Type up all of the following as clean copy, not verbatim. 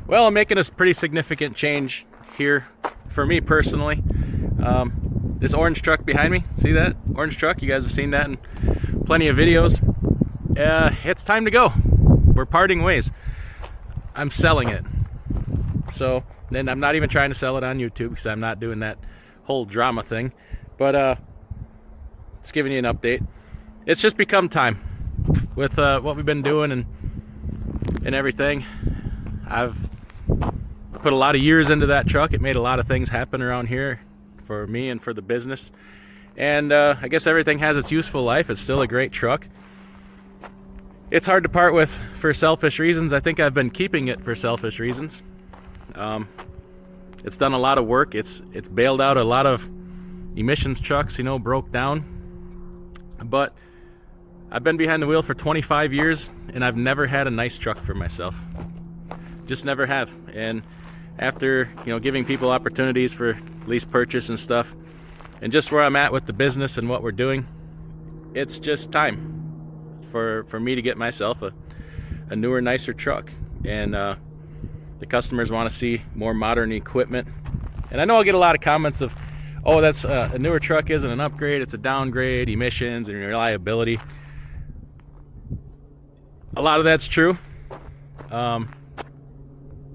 Well, I'm making a pretty significant change here for me personally. This orange truck behind me, see that orange truck? You guys have seen that in plenty of videos. It's time to go. We're parting ways. I'm selling it. So then I'm not even trying to sell it on YouTube because I'm not doing that whole drama thing. But just giving you an update. It's just become time with what we've been doing and everything. I've put a lot of years into that truck. It made a lot of things happen around here for me and for the business. And I guess everything has its useful life. It's still a great truck. It's hard to part with for selfish reasons. I think I've been keeping it for selfish reasons. It's done a lot of work. It's bailed out a lot of emissions trucks, you know, broke down. But I've been behind the wheel for 25 years and I've never had a nice truck for myself. Just never have. And after, you know, giving people opportunities for lease purchase and stuff, and just where I'm at with the business and what we're doing, it's just time for me to get myself a newer, nicer truck. And the customers want to see more modern equipment. And I know I'll get a lot of comments of, oh, that's a newer truck isn't an upgrade, it's a downgrade, emissions and reliability. A lot of that's true.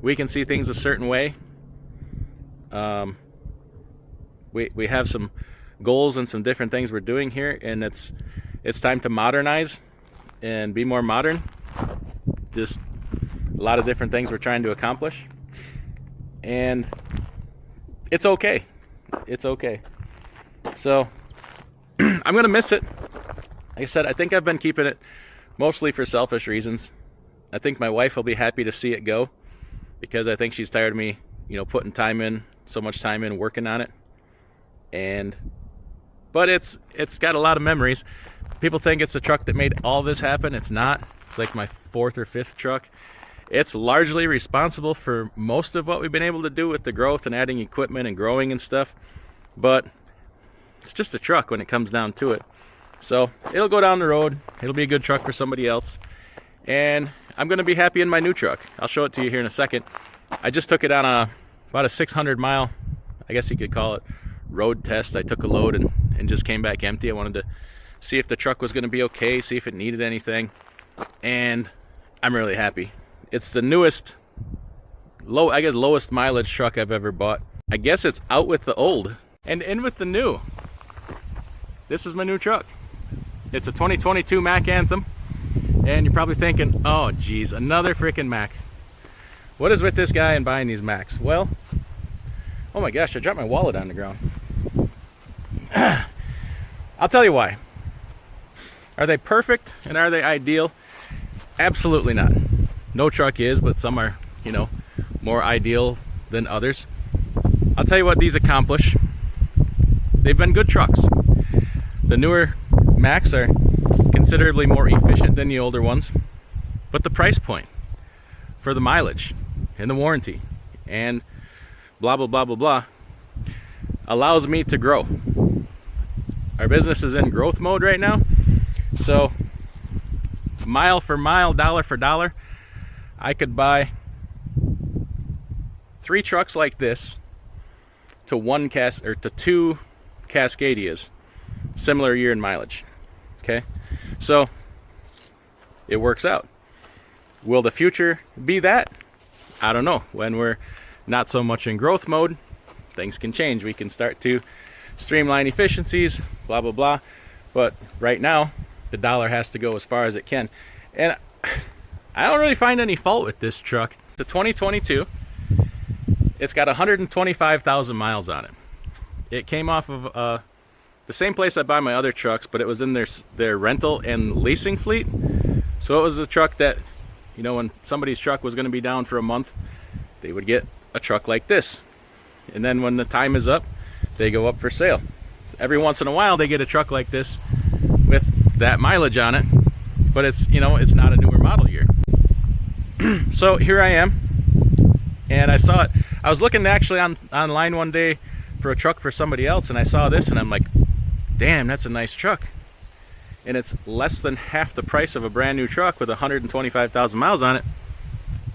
We can see things a certain way. We have some goals and some different things we're doing here, and it's time to modernize and be more modern. Just a lot of different things we're trying to accomplish, and it's okay. It's okay. So I'm gonna miss it. Like I said, I think I've been keeping it mostly for selfish reasons. I think my wife will be happy to see it go, because I think she's tired of me, you know, putting time in, so much time in working on it. But it's got a lot of memories. People think it's the truck that made all this happen. It's not. It's like my 4th or 5th truck. It's largely responsible for most of what we've been able to do with the growth and adding equipment and growing and stuff. But it's just a truck when it comes down to it. So it'll go down the road. It'll be a good truck for somebody else. And I'm going to be happy in my new truck. I'll show it to you here in a second. I just took it on about a 600 mile, I guess you could call it, road test. I took a load and just came back empty. I wanted to see if the truck was going to be okay, see if it needed anything. And I'm really happy. It's the newest, lowest mileage truck I've ever bought. I guess it's out with the old and in with the new. This is my new truck. It's a 2022 Mack Anthem. And you're probably thinking, oh geez, another freaking Mack. What is with this guy and buying these Macks? Well, oh my gosh, I dropped my wallet on the ground. I'll tell you why. Are they perfect and are they ideal? Absolutely not. No truck is, but some are, you know, more ideal than others. I'll tell you what these accomplish. They've been good trucks. The newer Macks are considerably more efficient than the older ones, but the price point for the mileage and the warranty and blah blah blah blah blah allows me to grow. Our business is in growth mode right now, so mile for mile, dollar for dollar, I could buy 3 trucks like this to 2 Cascadias, similar year in mileage. Okay, so it works out. Will the future be that? I don't know. When we're not so much in growth mode, things can change. We can start to streamline efficiencies, blah blah blah. But right now, the dollar has to go as far as it can. And I don't really find any fault with this truck. It's a 2022. It's got 125,000 miles on it. It came off of the same place I buy my other trucks, but it was in their rental and leasing fleet. So it was the truck that, you know, when somebody's truck was going to be down for a month, they would get a truck like this. And then when the time is up, they go up for sale. Every once in a while they get a truck like this with that mileage on it, but it's, you know, it's not a newer model year. So here I am, and I saw it. I was looking actually online one day for a truck for somebody else, and I saw this and I'm like, damn, that's a nice truck. And it's less than half the price of a brand new truck with 125,000 miles on it.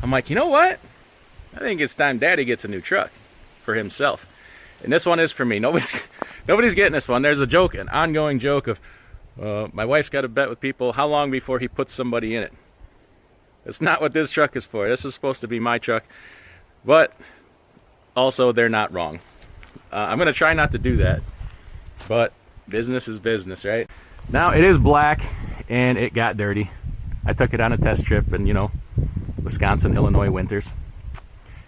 I'm like, you know what? I think it's time Daddy gets a new truck for himself. And this one is for me. Nobody's getting this one. There's a joke, an ongoing joke of my wife's got to bet with people how long before he puts somebody in it. That's not what this truck is for. This is supposed to be my truck. But also, they're not wrong. I'm going to try not to do that. But business is business, right? Now, it is black, and it got dirty. I took it on a test trip, and, you know, Wisconsin, Illinois winters.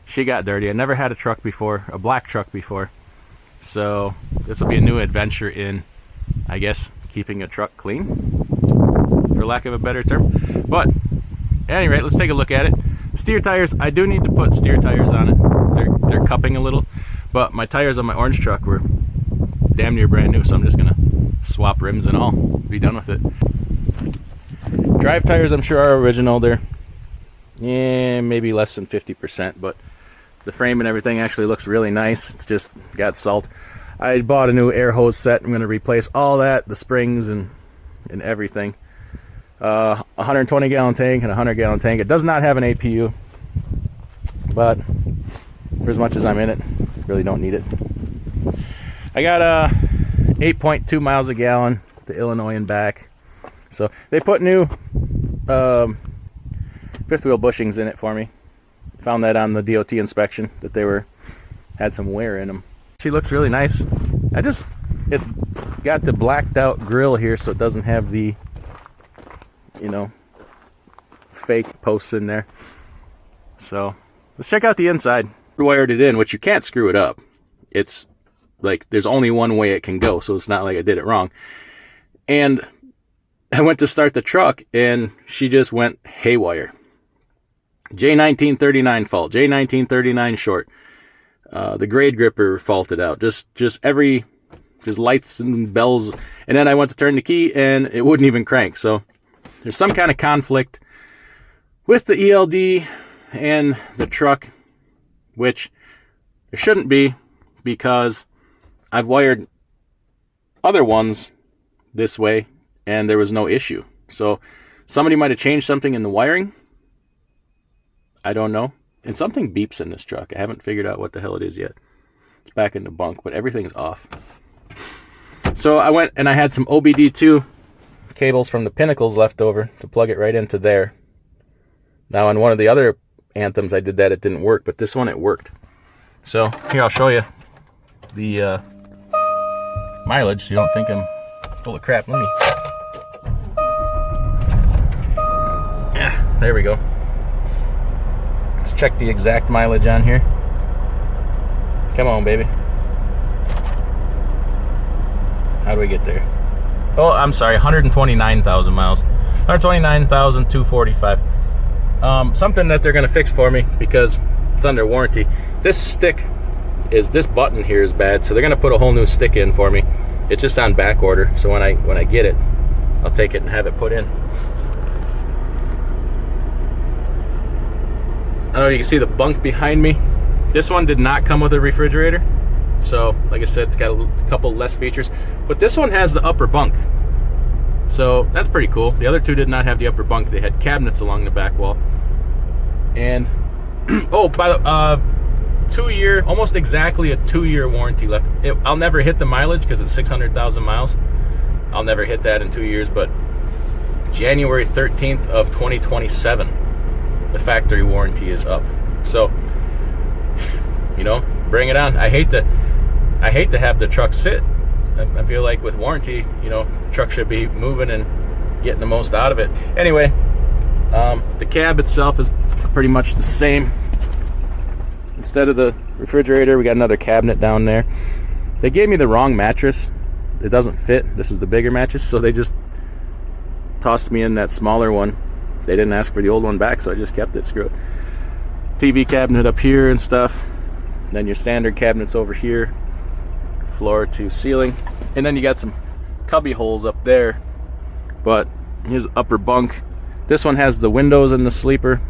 She got dirty. I never had a truck before, a black truck before. So this will be a new adventure in, I guess, keeping a truck clean, for lack of a better term. But at any rate, let's take a look at it. Steer tires, I do need to put steer tires on it. They're cupping a little, but my tires on my orange truck were damn near brand new, so I'm just gonna swap rims and all, be done with it. Drive tires, I'm sure, are original. They're maybe less than 50%, but the frame and everything actually looks really nice. It's just got salt. I bought a new air hose set. I'm going to replace all that, the springs and everything. 120 gallon tank and 100 gallon tank. It does not have an APU, but for as much as I'm in it, really don't need it. I got 8.2 miles a gallon to Illinois and back. So they put new fifth wheel bushings in it for me. Found that on the DOT inspection that they had some wear in them. She looks really nice. It's got the blacked out grill here, so it doesn't have the, you know, fake posts in there. So let's check out the inside. I wired it in, which you can't screw it up. It's like there's only one way it can go, so it's not like I did it wrong. And I went to start the truck, and she just went haywire. J1939 fault, J1939 short. The grade gripper faulted out. Just lights and bells. And then I went to turn the key, and it wouldn't even crank. So there's some kind of conflict with the ELD and the truck, which there shouldn't be, because I've wired other ones this way, and there was no issue. So somebody might have changed something in the wiring. I don't know. And something beeps in this truck. I haven't figured out what the hell it is yet. It's back in the bunk, but everything's off. So I went and I had some OBD2 cables from the Pinnacles left over to plug it right into there. Now on one of the other Anthems I did that, it didn't work, but this one it worked. So here, I'll show you the mileage so you don't think I'm full of crap. Let me... Yeah, there we go. Let's check the exact mileage on here. Come on, baby. How do we get there? Oh, I'm sorry, 129,000 miles. 129,245. Something that they're going to fix for me because it's under warranty. This button here is bad, so they're going to put a whole new stick in for me. It's just on back order, so when I get it, I'll take it and have it put in. I don't know if you can see the bunk behind me. This one did not come with a refrigerator. So, like I said, it's got a couple less features. But this one has the upper bunk. So, that's pretty cool. The other two did not have the upper bunk. They had cabinets along the back wall. And, oh, by the 2-year, almost exactly a 2-year warranty left. I'll never hit the mileage because it's 600,000 miles. I'll never hit that in 2 years, but January 13th of 2027. The factory warranty is up. So, you know, bring it on. I hate to have the truck sit. I feel like with warranty, you know, the truck should be moving and getting the most out of it. Anyway, the cab itself is pretty much the same. Instead of the refrigerator, we got another cabinet down there. They gave me the wrong mattress. It doesn't fit. This is the bigger mattress, so they just tossed me in that smaller one. They didn't ask for the old one back, so I just kept it. Screw it. TV cabinet up here and stuff. And then your standard cabinets over here, floor to ceiling. And then you got some cubby holes up there. But here's upper bunk. This one has the windows in the sleeper.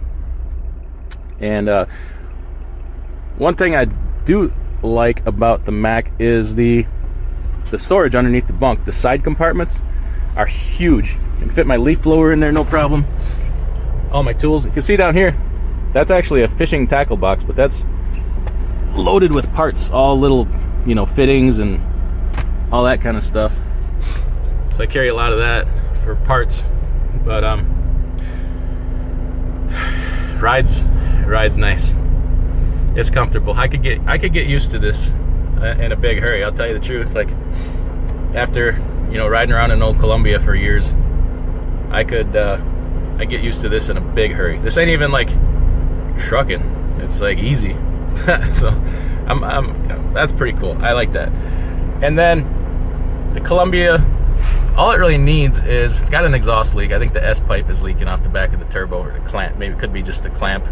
And one thing I do like about the Mack is the storage underneath the bunk. The side compartments are huge. I can fit my leaf blower in there, no problem. All my tools. You can see down here, That's actually a fishing tackle box, but that's loaded with parts, all little, you know, fittings and all that kind of stuff. So I carry a lot of that for parts, but rides nice. It's comfortable. I could get used to this in a big hurry. I'll tell you the truth. Like, after, you know, riding around in old Columbia for years, I get used to this in a big hurry. This ain't even like trucking. It's like easy. So that's pretty cool. I like that. And then the Columbia, all it really needs is, it's got an exhaust leak. I think the S pipe is leaking off the back of the turbo, or the clamp. Maybe it could be just the clamp.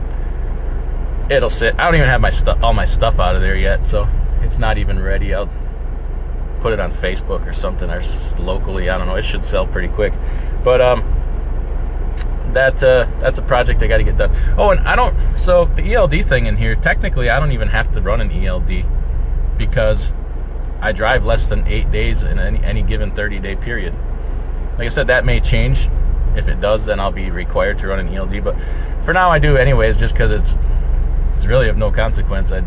It'll sit. I don't even have all my stuff out of there yet, so it's not even ready. I'll put it on Facebook or something, or locally. I don't know. It should sell pretty quick. But that's a project I got to get done. Oh, and so the ELD thing in here, technically I don't even have to run an ELD, because I drive less than 8 days in any given 30-day period. Like I said, that may change. If it does, then I'll be required to run an ELD, but for now I do anyways, just because it's really of no consequence. I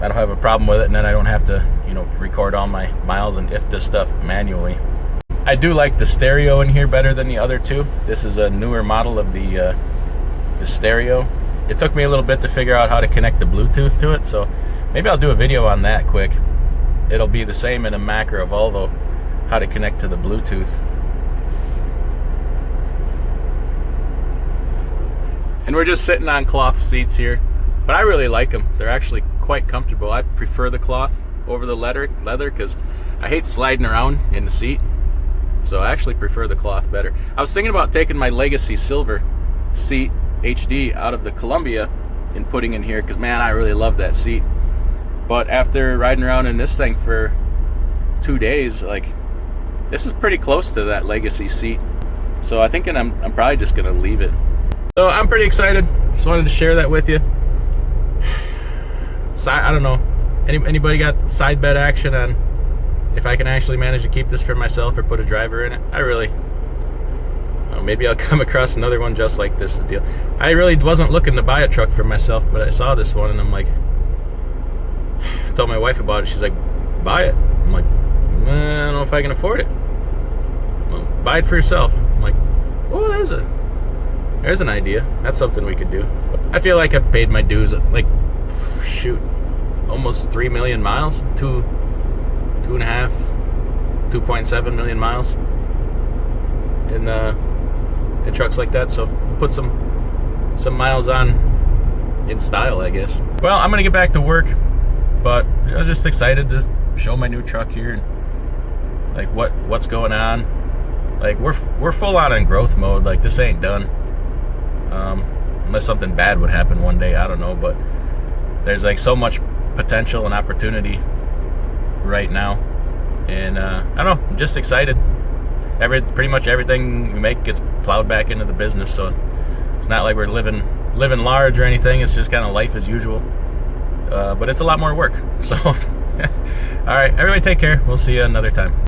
don't have a problem with it, and then I don't have to, you know, record all my miles and if this stuff manually. I do like the stereo in here better than the other two. This is a newer model of the stereo. It took me a little bit to figure out how to connect the Bluetooth to it, so maybe I'll do a video on that quick. It'll be the same in a Mack or a Volvo, how to connect to the Bluetooth. And we're just sitting on cloth seats here, but I really like them. They're actually quite comfortable. I prefer the cloth over the leather because I hate sliding around in the seat. So I actually prefer the cloth better. I was thinking about taking my Legacy Silver seat HD out of the Columbia and putting in here, because man, I really love that seat. But after riding around in this thing for 2 days, like, this is pretty close to that Legacy seat. So I think I'm probably just gonna leave it. So I'm pretty excited. Just wanted to share that with you. I don't know. Anybody got side bet action on if I can actually manage to keep this for myself or put a driver in it? I really, maybe I'll come across another one just like this deal. I really wasn't looking to buy a truck for myself, but I saw this one and I'm like, I told my wife about it. She's like, buy it. I'm like, I don't know if I can afford it. Well, buy it for yourself. I'm like, oh, there's an idea. That's something we could do. I feel like I've paid my dues. Like, shoot, almost 3 million miles, 2.5, 2.7 million miles in trucks like that. So put some miles on in style, I guess. Well, I'm gonna get back to work, but I was just excited to show my new truck here and like what's going on. Like, we're full on in growth mode. Like, this ain't done, unless something bad would happen one day. I don't know, but there's like so much potential and opportunity right now, and I don't know, I'm just excited. Pretty much everything we make gets plowed back into the business, so it's not like we're living large or anything. It's just kind of life as usual, but it's a lot more work. So all right, everybody, take care. We'll see you another time.